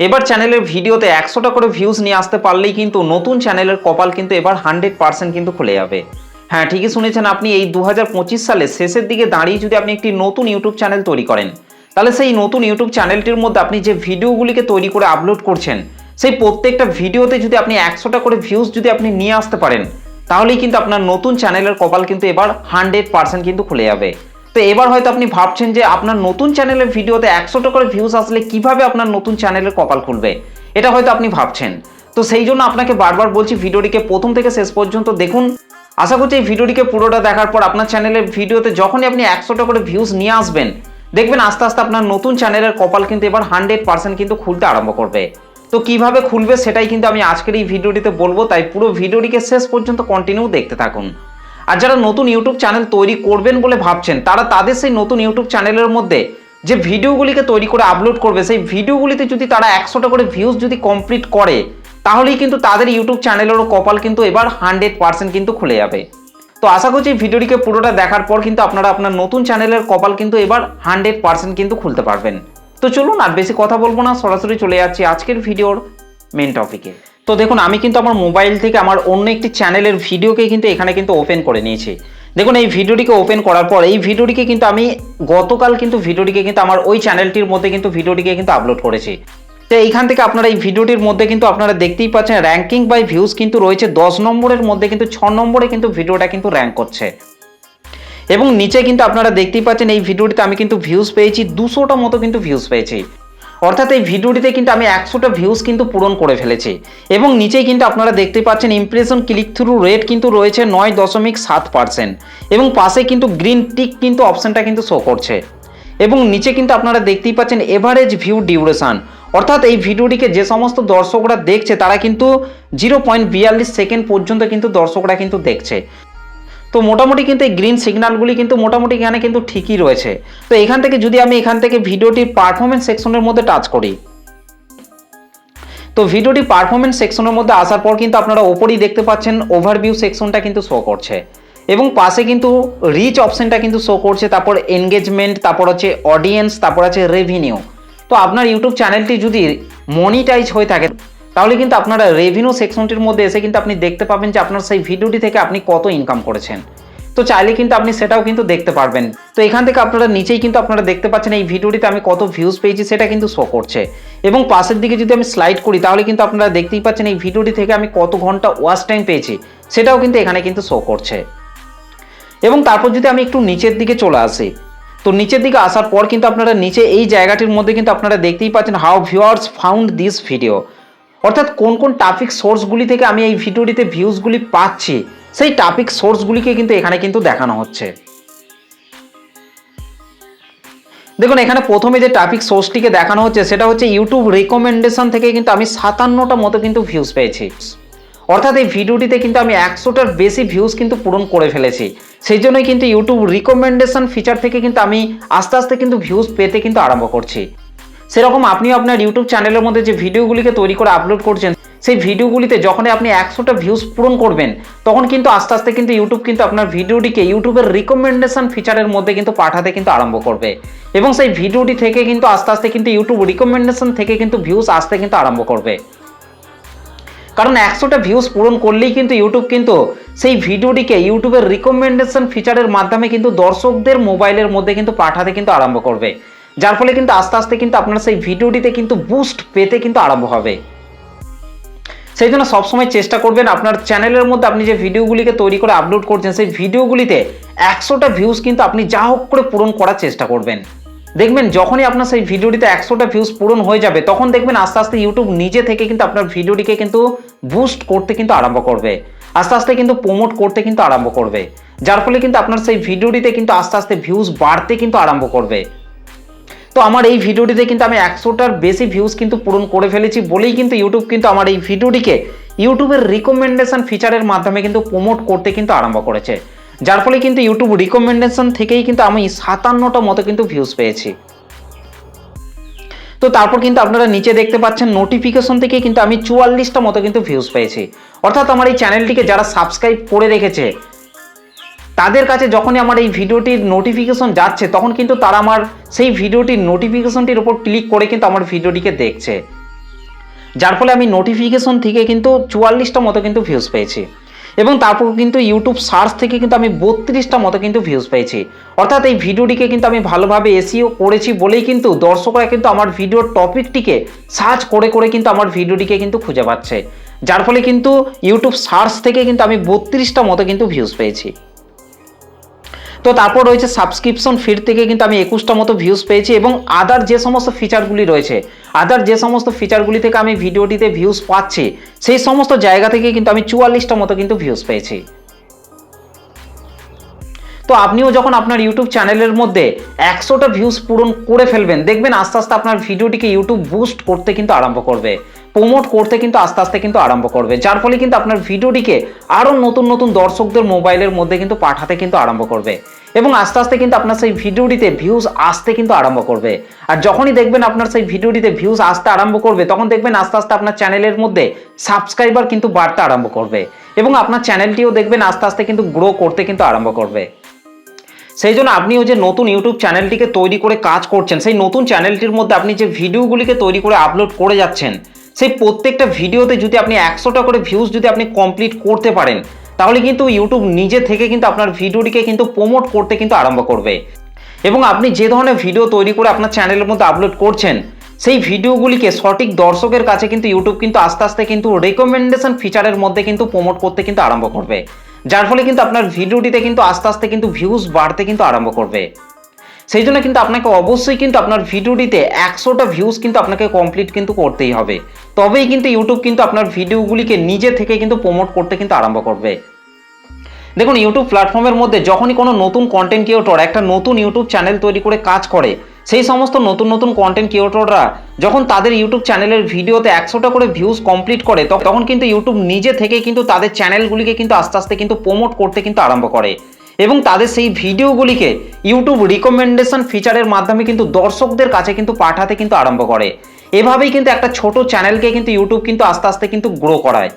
এবার চ্যানেলের ভিডিওতে 100টা করে ভিউজ নিয়ে আসতে পারলেই কিন্তু নতুন চ্যানেলের কপাল কিন্তু এবার 100% কিন্তু খুলে যাবে। হ্যাঁ, ঠিকই শুনেছেন আপনি। এই 2025 সালের শেষের দিকে দাঁড়িয়ে যদি আপনি একটি নতুন ইউটিউব চ্যানেল তৈরি করেন, তাহলে সেই নতুন ইউটিউব চ্যানেলটির মধ্যে আপনি যে ভিডিওগুলিকে তৈরি করে আপলোড করছেন, সেই প্রত্যেকটা ভিডিওতে যদি আপনি 100টা করে ভিউজ যদি আপনি নিয়ে আসতে পারেন, তাহলেই কিন্তু আপনার নতুন চ্যানেলের কপাল কিন্তু এবার 100% কিন্তু খুলে যাবে। তো এবার হয়তো আপনি ভাবছেন যে আপনার নতুন চ্যানেলের ভিডিওতে 100টা করে ভিউজ আসলে কিভাবে আপনার নতুন চ্যানেলের কপাল খুলবে, এটা হয়তো আপনি ভাবছেন। তো সেই জন্য আপনাকে বারবার বলছি, ভিডিওটিকে প্রথম থেকে শেষ পর্যন্ত দেখুন। আশা করছি এই ভিডিওটিকে পুরোটা দেখার পর আপনার চ্যানেলের ভিডিওতে যখনই আপনি 100টা করে ভিউজ নিয়ে আসবেন, দেখবেন আস্তে আস্তে আপনার নতুন চ্যানেলের কপাল কিন্তু এবার 100% কিন্তু খুলতে আরম্ভ করবে। তো কিভাবে খুলবে সেটাই কিন্তু আমি আজকের এই ভিডিওটিতে বলবো, তাই পুরো ভিডিওটিকে শেষ পর্যন্ত কন্টিনিউ দেখতে থাকুন। আর যারা নতুন ইউটিউব চ্যানেল তৈরি করবেন বলে ভাবছেন, তারা তাদের সেই নতুন ইউটিউব চ্যানেলের মধ্যে যে ভিডিওগুলিকে তৈরি করে আপলোড করবে, সেই ভিডিওগুলিতে যদি তারা 100টা করে ভিউজ যদি কমপ্লিট করে, তাহলেই কিন্তু তাদের ইউটিউব চ্যানেলেরও কপাল কিন্তু এবার 100% কিন্তু খুলে যাবে। তো আশা করছি ভিডিওটিকে পুরোটা দেখার পর কিন্তু আপনারা আপনার নতুন চ্যানেলের কপাল কিন্তু এবার 100% কিন্তু খুলতে পারবেন। তো চলুন, আর বেশি কথা বলবো না, সরাসরি চলে যাচ্ছি আজকের ভিডিওর মেন টপিকে। তো দেখুন, আমি কিন্তু আমার মোবাইল থেকে আমার অন্য একটি চ্যানেলের ভিডিওকে কিন্তু এখানে কিন্তু ওপেন করে নিয়েছি। দেখুন, এই ভিডিওটিকে ওপেন করার পর এই ভিডিওটিকে কিন্তু আমি গতকাল কিন্তু ভিডিওটিকে কিন্তু আমার ওই চ্যানেলটির মধ্যে কিন্তু ভিডিওটিকে কিন্তু আপলোড করেছি। তো এইখান থেকে আপনারা এই ভিডিওটির মধ্যে কিন্তু আপনারা দেখতেই পাচ্ছেন র্যাঙ্কিং বাই ভিউজ কিন্তু রয়েছে 10 নম্বরের মধ্যে, কিন্তু 6 নম্বরে কিন্তু ভিডিওটা কিন্তু র্যাঙ্ক করছে। এবং নিচে কিন্তু আপনারা দেখতেই পাচ্ছেন এই ভিডিওটিতে আমি কিন্তু ভিউজ পেয়েছি 200টা মতো কিন্তু ভিউজ পেয়েছি। অর্থাৎ এই ভিডিওটিতে কিন্তু আমি 100টা ভিউজ কিন্তু পূরণ করে ফেলেছি। এবং নিচেই কিন্তু আপনারা দেখতে পাচ্ছেন ইমপ্রেশন ক্লিক থ্রু রেট কিন্তু রয়েছে 9.7%, এবং পাশে কিন্তু গ্রিন টিক কিন্তু অপশনটা কিন্তু শো করছে। এবং নিচে কিন্তু আপনারা দেখতেই পাচ্ছেন এভারেজ ভিউ ডিউরেশন, অর্থাৎ এই ভিডিওটিকে যে সমস্ত দর্শকরা দেখছে তারা কিন্তু 0.42 সেকেন্ড পর্যন্ত কিন্তু দর্শকরা কিন্তু দেখছে। তো মোটামুটি কিন্তু এই গ্রিন সিগন্যালগুলি কিন্তু মোটামুটি এখানে কিন্তু ঠিকই রয়েছে। তো এখান থেকে যদি আমি এখান থেকে ভিডিওটির পারফরমেন্স সেকশনের মধ্যে টাচ করি, তো ভিডিওটি পারফরমেন্স সেকশনের মধ্যে আসার পর কিন্তু আপনারা ওপরেই দেখতে পাচ্ছেন ওভারভিউ সেকশনটা কিন্তু শো করছে, এবং পাশে কিন্তু রিচ অপশনটা কিন্তু শো করছে, তারপর এনগেজমেন্ট, তারপর হচ্ছে অডিয়েন্স, তারপর আছে রেভিনিউ। তো আপনার ইউটিউব চ্যানেলটি যদি মনিটাইজ হয়ে থাকে, তাহলে কিন্তু আপনারা রেভিনিউ সেকশনটির মধ্যে এসে কিন্তু আপনি দেখতে পাবেন যে আপনার সেই ভিডিওটি থেকে আপনি কত ইনকাম করেছেন। তো চাইলে কিন্তু আপনি সেটাও কিন্তু দেখতে পারবেন। তো এখান থেকে আপনারা নিচেই কিন্তু আপনারা দেখতে পাচ্ছেন এই ভিডিওটিতে আমি কত ভিউজ পেয়েছি সেটা কিন্তু শো করছে। এবং পাশের দিকে যদি আমি স্লাইড করি, তাহলে কিন্তু আপনারা দেখতেই পাচ্ছেন এই ভিডিওটি থেকে আমি কত ঘন্টা ওয়াচ টাইম পেয়েছি সেটাও কিন্তু এখানে কিন্তু শো করছে। এবং তারপর যদি আমি একটু নিচের দিকে চলে আসি, তো নিচের দিকে আসার পর কিন্তু আপনারা নিচে এই জায়গাটির মধ্যে কিন্তু আপনারা দেখতেই পাচ্ছেন how viewers found this video, অর্থাৎ কোন কোন টপিক সোর্সগুলি থেকে আমি এই ভিডিওটিতে ভিউজগুলি পাচ্ছি, সেই টপিক সোর্সগুলিকে কিন্তু এখানে কিন্তু দেখানো হচ্ছে। দেখুন, এখানে প্রথমে যে টপিক সোর্সটিকে দেখানো হচ্ছে সেটা হচ্ছে ইউটিউব রিকমেন্ডেশন থেকে কিন্তু আমি 57টা মতো কিন্তু ভিউজ পেয়েছি। অর্থাৎ এই ভিডিওটিতে কিন্তু আমি 100টার বেশি ভিউজ কিন্তু পূরণ করে ফেলেছি। সেই জন্যই কিন্তু ইউটিউব রিকমেন্ডেশন ফিচার থেকে কিন্তু আমি আস্তে আস্তে কিন্তু ভিউজ পেতে কিন্তু আরম্ভ করছি। সেরকম আপনিও আপনার ইউটিউব চ্যানেলের মধ্যে যে ভিডিওগুলিকে তৈরি করে আপলোড করছেন, সেই ভিডিওগুলিতে যখনই আপনি 100টা ভিউজ পূরণ করবেন, তখন কিন্তু আস্তে আস্তে কিন্তু ইউটিউব কিন্তু আপনার ভিডিওটিকে ইউটিউবের রিকমেন্ডেশন ফিচারের মধ্যে কিন্তু পাঠাতে কিন্তু আরম্ভ করবে, এবং সেই ভিডিওটি থেকে কিন্তু আস্তে আস্তে কিন্তু ইউটিউব রিকমেন্ডেশন থেকে কিন্তু ভিউজ আসতে কিন্তু আরম্ভ করবে। কারণ 100টা ভিউজ পূরণ করলেই কিন্তু ইউটিউব কিন্তু সেই ভিডিওটিকে ইউটিউবের রিকমেন্ডেশন ফিচারের মাধ্যমে কিন্তু দর্শকদের মোবাইলের মধ্যে কিন্তু পাঠাতে কিন্তু আরম্ভ করবে, যার ফলে কিন্তু আস্তে আস্তে কিন্তু আপনার সেই ভিডিওটিতে কিন্তু বুস্ট পেতে কিন্তু আরম্ভ হবে। সেই জন্য সবসময় চেষ্টা করবেন আপনার চ্যানেলের মধ্যে আপনি যে ভিডিওগুলিকে তৈরি করে আপলোড করছেন, সেই ভিডিওগুলিতে 100টা ভিউজ কিন্তু আপনি যা হোক করে পূরণ করার চেষ্টা করবেন। দেখবেন যখনই আপনার সেই ভিডিওটিতে 100টা ভিউজ পূরণ হয়ে যাবে, তখন দেখবেন আস্তে আস্তে ইউটিউব নিজে থেকে কিন্তু আপনার ভিডিওটিকে কিন্তু বুস্ট করতে কিন্তু আরম্ভ করবে, আস্তে আস্তে কিন্তু প্রমোট করতে কিন্তু আরম্ভ করবে, যার ফলে কিন্তু আপনার সেই ভিডিওটিতে কিন্তু আস্তে আস্তে ভিউজ বাড়তে কিন্তু আরম্ভ করবে। তো আমার এই ভিডিওটিতে কিন্তু আমি 100টার বেশি ভিউজ কিন্তু পূরণ করে ফেলেছি বলেই কিন্তু ইউটিউব কিন্তু আমার এই ভিডিওটিকে ইউটিউবের রিকমেন্ডেশন ফিচারের মাধ্যমে কিন্তু প্রমোট করতে কিন্তু আরম্ভ করেছে, যার ফলে কিন্তু ইউটিউব রিকমেন্ডেশন থেকেই কিন্তু আমি 57টা মতো কিন্তু ভিউজ পেয়েছি। তো তারপর কিন্তু আপনারা নিচে দেখতে পাচ্ছেন নোটিফিকেশন থেকে কিন্তু আমি 44টা মতো কিন্তু ভিউজ পেয়েছি। অর্থাৎ আমার এই চ্যানেলটিকে যারা সাবস্ক্রাইব করে রেখেছে, তাদের কাছে যখনই আমার এই ভিডিওটির নোটিফিকেশন যাচ্ছে, তখন কিন্তু তারা আমার সেই ভিডিওটির নোটিফিকেশনটির উপর ক্লিক করে কিন্তু আমার ভিডিওটিকে দেখছে। যার ফলে আমি নোটিফিকেশন থেকে কিন্তু 44টা মতো কিন্তু ভিউজ পেয়েছি, এবং তারপর কিন্তু ইউটিউব সার্চ থেকে কিন্তু আমি 32টা মতো কিন্তু ভিউজ পেয়েছি। অর্থাৎ এই ভিডিওটিকে কিন্তু আমি ভালোভাবে এসইও করেছি বলেই কিন্তু দর্শকরা কিন্তু আমার ভিডিওর টপিকটিকে সার্চ করে করে কিন্তু আমার ভিডিওটিকে কিন্তু খুঁজে পাচ্ছে, যার ফলে কিন্তু ইউটিউব সার্চ থেকে কিন্তু আমি 32টা মতো কিন্তু ভিউজ পেয়েছি। তো তারপর রয়েছে সাবস্ক্রিপশন ফিড থেকে কিন্তু আমি 21টা মতো ভিউজ পেয়েছি, এবং আদার যে সমস্ত ফিচারগুলি রয়েছে, আদার যে সমস্ত ফিচারগুলি থেকে আমি ভিডিওটিতে ভিউজ পাচ্ছি, সেই সমস্ত জায়গা থেকে কিন্তু আমি 44টা মতো কিন্তু ভিউজ পেয়েছি। তো আপনিও যখন আপনার ইউটিউব চ্যানেলের মধ্যে 100টা ভিউজ পূরণ করে ফেলবেন, দেখবেন আস্তে আস্তে আপনার ভিডিওটিকে ইউটিউব বুস্ট করতে কিন্তু আরম্ভ করবে, প্রমোট করতে কিন্তু আস্তে আস্তে কিন্তু আরম্ভ করবে, যার ফলে কিন্তু আপনার ভিডিওটিকে আরও নতুন নতুন দর্শকদের মোবাইলের মধ্যে কিন্তু পাঠাতে কিন্তু আরম্ভ করবে, এবং আস্তে আস্তে কিন্তু আপনার সেই ভিডিওটিতে ভিউজ আসতে কিন্তু আরম্ভ করবে। আর যখনই দেখবেন আপনার সেই ভিডিওটিতে ভিউজ আসতে আরম্ভ করবে, তখন দেখবেন আস্তে আস্তে আপনার চ্যানেলের মধ্যে সাবস্ক্রাইবার কিন্তু বাড়তে আরম্ভ করবে, এবং আপনার চ্যানেলটিও দেখবেন আস্তে আস্তে কিন্তু গ্রো করতে কিন্তু আরম্ভ করবে। সেই জন্য আপনিও যে নতুন ইউটিউব চ্যানেলটিকে তৈরি করে কাজ করছেন, সেই নতুন চ্যানেলটির মধ্যে আপনি যে ভিডিওগুলিকে তৈরি করে আপলোড করে যাচ্ছেন, সেই প্রত্যেকটা ভিডিওতে যদি আপনি 100টা করে ভিউজ যদি আপনি কমপ্লিট করতে পারেন, তাহলে কিন্তু ইউটিউব নিজে থেকে কিন্তু আপনার ভিডিওটিকে কিন্তু প্রমোট করতে কিন্তু আরম্ভ করবে, এবং আপনি যে ধরনের ভিডিও তৈরি করে আপনার চ্যানেলের মধ্যে আপলোড করছেন, সেই ভিডিওগুলিকে সঠিক দর্শকের কাছে কিন্তু ইউটিউব কিন্তু আস্তে আস্তে কিন্তু রেকমেন্ডেশন ফিচারের মধ্যে কিন্তু প্রমোট করতে কিন্তু আরম্ভ করবে, যার ফলে কিন্তু আপনার ভিডিওটিতে কিন্তু আস্তে আস্তে কিন্তু ভিউজ বাড়তে কিন্তু আরম্ভ করবে। সেই জন্য কিন্তু আপনাকে অবশ্যই কিন্তু আপনার ভিডিওটিতে 100টা ভিউজ কিন্তু আপনাকে কমপ্লিট কিন্তু করতেই হবে, তবেই কিন্তু ইউটিউব কিন্তু আপনার ভিডিওগুলিকে নিজে থেকে কিন্তু প্রমোট করতে কিন্তু আরম্ভ করবে। দেখুন, ইউটিউব প্ল্যাটফর্মের মধ্যে যখনই কোনো নতুন কন্টেন্ট ক্রিয়েটর একটা নতুন ইউটিউব চ্যানেল তৈরি করে কাজ করে, সেই সমস্ত নতুন নতুন কন্টেন্ট ক্রিয়েটররা যখন তাদের ইউটিউব চ্যানেলের ভিডিওতে 100টা করে ভিউজ কমপ্লিট করে, তখন কিন্তু ইউটিউব নিজে থেকে কিন্তু তাদের চ্যানেলগুলিকে কিন্তু আস্তে আস্তে কিন্তু প্রমোট করতে কিন্তু আরম্ভ করে, এবং তাদের সেই ভিডিওগুলিকে ইউটিউব রিকমেন্ডেশন ফিচারের মাধ্যমে কিন্তু দর্শকদের কাছে কিন্তু পাঠাতে কিন্তু আরম্ভ করে। এভাবেই কিন্তু একটা ছোট চ্যানেলকে কিন্তু ইউটিউব কিন্তু আস্তে আস্তে কিন্তু গ্রো করায়।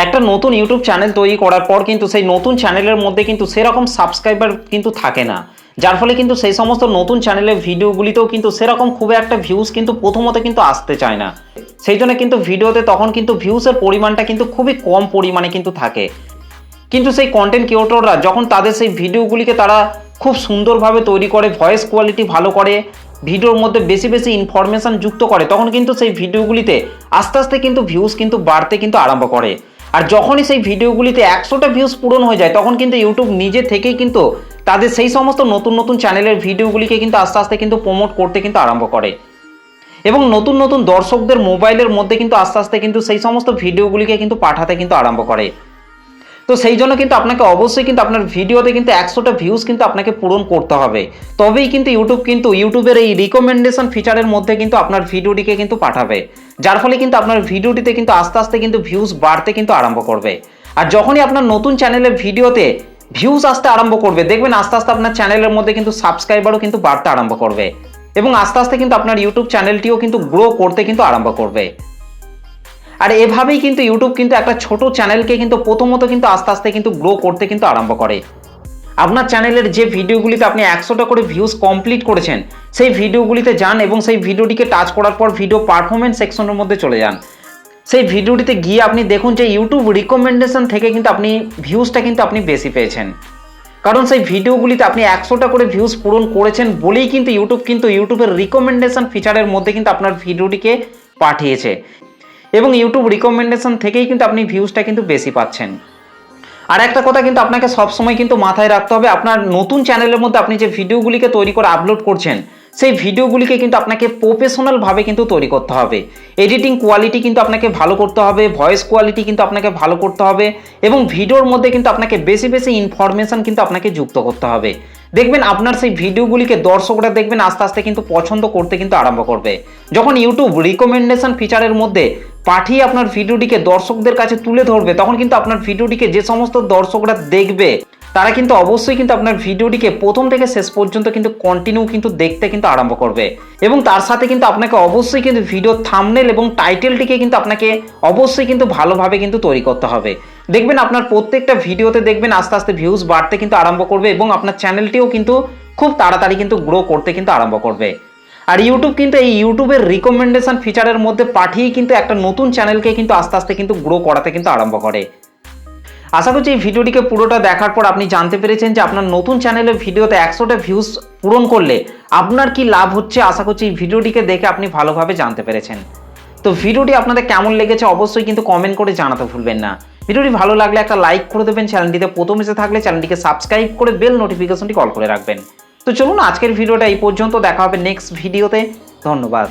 একটা নতুন ইউটিউব চ্যানেল তৈরি করার পর কিন্তু সেই নতুন চ্যানেলের মধ্যে কিন্তু সেরকম সাবস্ক্রাইবার কিন্তু থাকে না, যার ফলে কিন্তু সেই সমস্ত নতুন চ্যানেলের ভিডিওগুলিতেও কিন্তু সেরকম খুব একটা ভিউজ কিন্তু প্রথমত কিন্তু আসতে চায় না। সেই জন্য কিন্তু ভিডিওতে তখন কিন্তু ভিউজের পরিমাণটা কিন্তু খুবই কম পরিমাণে কিন্তু থাকে। কিন্তু সেই কন্টেন্ট ক্রিয়েটররা যখন তাদের সেই ভিডিওগুলিকে তারা খুব সুন্দরভাবে তৈরি করে, ভয়েস কোয়ালিটি ভালো করে, ভিডিওর মধ্যে বেশি বেশি ইনফরমেশন যুক্ত করে, তখন কিন্তু সেই ভিডিওগুলিতে আস্তে আস্তে কিন্তু ভিউজ কিন্তু বাড়তে কিন্তু আরম্ভ করে। আর যখনই সেই ভিডিওগুলিতে 100টা ভিউজ পূরণ হয়ে যায়, তখন কিন্তু ইউটিউব নিজে থেকেই কিন্তু তাদের সেই সমস্ত নতুন নতুন চ্যানেলের ভিডিওগুলিকে কিন্তু আস্তে আস্তে কিন্তু প্রমোট করতে কিন্তু আরম্ভ করে, এবং নতুন নতুন দর্শকদের মোবাইলের মধ্যে কিন্তু আস্তে আস্তে কিন্তু সেই সমস্ত ভিডিওগুলিকে কিন্তু পাঠাতে কিন্তু আরম্ভ করে। তো সেই জন্য কিন্তু আপনাকে অবশ্যই কিন্তু আপনার ভিডিওতে কিন্তু 100টা ভিউজ কিন্তু আপনাকে পূরণ করতে হবে, তবেই কিন্তু ইউটিউবের এই রিকমেন্ডেশন ফিচারের মধ্যে কিন্তু আপনার ভিডিওটিকে কিন্তু পাঠাবে, যার ফলে কিন্তু আপনার ভিডিওটিতে কিন্তু আস্তে আস্তে কিন্তু ভিউজ বাড়তে কিন্তু আরম্ভ করবে। আর যখনই আপনার নতুন চ্যানেলের ভিডিওতে ভিউজ আসতে আরম্ভ করবে, দেখবেন আস্তে আস্তে আপনার চ্যানেলের মধ্যে কিন্তু সাবস্ক্রাইবারও কিন্তু বাড়তে আরম্ভ করবে, এবং আস্তে আস্তে কিন্তু আপনার ইউটিউব চ্যানেলটিও কিন্তু গ্রো করতে কিন্তু আরম্ভ করবে। আর এভাবেই কিন্তু ইউটিউব কিন্তু একটা ছোট চ্যানেলকে কিন্তু প্রথমত কিন্তু আস্তে আস্তে কিন্তু গ্রো করতে কিন্তু আরম্ভ করে। আপনার চ্যানেলের যে ভিডিওগুলিতে আপনি 100টা করে ভিউজ কমপ্লিট করেছেন, সেই ভিডিওগুলিতে যান এবং সেই ভিডিওটিকে টাচ করার পর ভিডিও পারফরমেন্স সেকশনের মধ্যে চলে যান। সেই ভিডিওটিতে গিয়ে আপনি দেখুন যে ইউটিউব রিকমেন্ডেশন থেকে কিন্তু আপনি ভিউজটা কিন্তু আপনি বেশি পেয়েছেন, কারণ সেই ভিডিওগুলিতে আপনি 100টা করে ভিউজ পূরণ করেছেন বলেই কিন্তু ইউটিউবের রিকমেন্ডেশন ফিচারের মধ্যে কিন্তু আপনার ভিডিওটিকে পাঠিয়েছে, এবং ইউটিউব রিকমেন্ডেশন থেকেই কিন্তু আপনি ভিউজটা কিন্তু বেশি পাচ্ছেন। আর একটা কথা কিন্তু আপনাকে সবসময় কিন্তু মাথায় রাখতে হবে, আপনার নতুন চ্যানেলের মধ্যে আপনি যে ভিডিওগুলিকে তৈরি করে আপলোড করছেন, সেই ভিডিওগুলিকে কিন্তু আপনাকে প্রফেশনালভাবে কিন্তু তৈরি করতে হবে। এডিটিং কোয়ালিটি কিন্তু আপনাকে ভালো করতে হবে, ভয়েস কোয়ালিটি কিন্তু আপনাকে ভালো করতে হবে, এবং ভিডিওর মধ্যে কিন্তু আপনাকে বেশি বেশি ইনফরমেশন কিন্তু আপনাকে যুক্ত করতে হবে। দেখবেন আপনার সেই ভিডিওগুলিকে দর্শকরা দেখবেন আস্তে আস্তে কিন্তু পছন্দ করতে কিন্তু আরম্ভ করবে। যখন ইউটিউব রিকমেন্ডেশন ফিচারের মধ্যে পাঠিয়ে আপনার ভিডিওটিকে দর্শকদের কাছে তুলে ধরবে, তখন কিন্তু আপনার ভিডিওটিকে যে সমস্ত দর্শকরা দেখবে, তারা কিন্তু অবশ্যই কিন্তু আপনার ভিডিওটিকে প্রথম থেকে শেষ পর্যন্ত কিন্তু কন্টিনিউ কিন্তু দেখতে কিন্তু আরম্ভ করবে, এবং তার সাথে কিন্তু আপনাকে অবশ্যই কিন্তু ভিডিও থাম্বনেল এবং টাইটেলটিকে কিন্তু আপনাকে অবশ্যই কিন্তু ভালোভাবে কিন্তু তৈরি করতে হবে। দেখবেন আপনার প্রত্যেকটা ভিডিওতে দেখবেন আস্তে আস্তে ভিউজ বাড়তে কিন্তু আরম্ভ করবে, এবং আপনার চ্যানেলটিও কিন্তু খুব তাড়াতাড়ি কিন্তু গ্রো করতে কিন্তু আরম্ভ করবে। আর ইউটিউব কিন্তু এই ইউটিউবের রিকমেন্ডেশন ফিচারের মধ্যে পাঠিয়ে কিন্তু একটা নতুন চ্যানেলকে কিন্তু আস্তে আস্তে কিন্তু গ্রো করাতে কিন্তু আরম্ভ করে। আশা করছি এই ভিডিওটিকে পুরোটা দেখার পর আপনি জানতে পেরেছেন যে আপনার নতুন চ্যানেলের ভিডিওতে 100টা ভিউজ পূরণ করলে আপনার কি লাভ হচ্ছে। আশা করছি এই ভিডিওটিকে দেখে আপনি ভালোভাবে জানতে পেরেছেন। তো ভিডিওটি আপনাদের কেমন লেগেছে অবশ্যই কিন্তু কমেন্ট করে জানাতে ভুলবেন না। ভিডিওটি ভালো লাগলে একটা লাইক করে দেবেন, চ্যানেলটিতে প্রথম এসে থাকলে চ্যানেলটিকে সাবস্ক্রাইব করে বেল নোটিফিকেশনটি অল করে রাখবেন। তো চলুন আজকের ভিডিওটা এই পর্যন্ত, দেখা হবে নেক্সট ভিডিওতে। ধন্যবাদ।